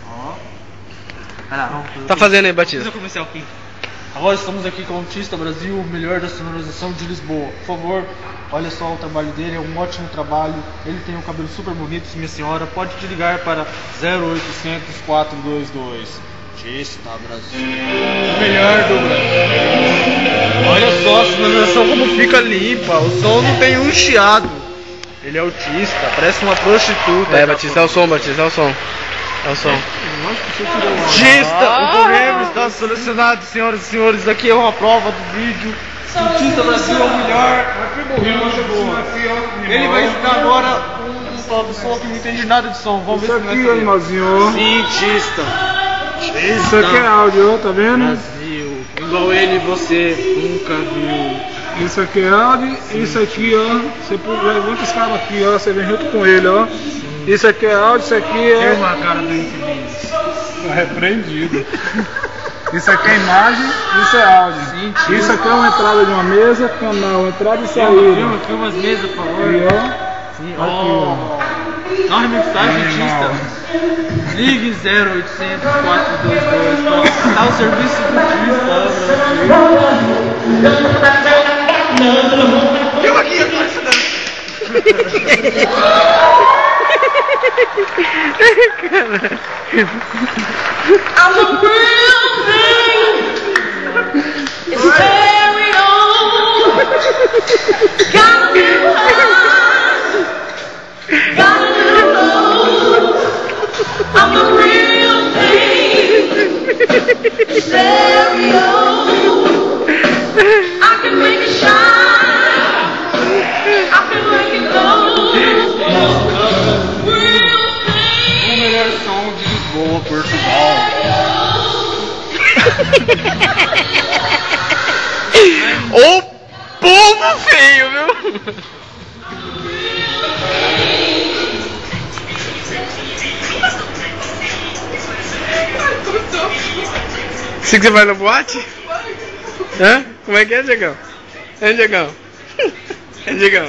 Ó. Tá fazendo aí, Batista? Deixa eu começar aqui. Agora estamos aqui com o Autista Brasil, o melhor da sonorização de Lisboa. Por favor, olha só o trabalho dele, é um ótimo trabalho. Ele tem um cabelo super bonito, minha senhora. Pode te ligar para 0800 422. Autista Brasil, o melhor do Brasil. Olha só a sonorização como fica limpa, o som não tem um chiado. Ele é autista, parece uma prostituta. É, Batista, é o som, Batista, é o som. É o som. Autista, o programa está selecionado, senhoras e senhores. Aqui é uma prova do vídeo. Autista Brasil é o melhor. Ele vai ensinar agora um pessoa que não entende nada de som. Vamos ver se aqui, animalzinho. Sim, Autista. Isso aqui é áudio, tá vendo? Brasil, igual ele você nunca viu. Isso aqui é áudio, isso aqui, ó. Você levanta esse cara aqui, ó. Você vem junto com ele, ó. Isso aqui é áudio, isso aqui é. Tem uma cara do infeliz. Tá repreendido. Isso aqui é imagem, isso é áudio. Sim, isso aqui é uma entrada de uma mesa, canal, entrada e saída. Aqui umas mesas, por favor. E ó. Sim, Aqui, ó. Não remixagem, Autista. Ligue 0800 422 para contratar o serviço do Autista. Eu aqui agora. I'm a real thing. It's very old. Got a new high. Got a new low. I'm a real thing. It's very old. I can make it shine. I can make it glow. O melhor som de Lisboa, Portugal. Ô povo feio, viu? Você que você vai na boate? Hã? Como é que é, Diegão? Hein, Diegão? Hein, Diegão?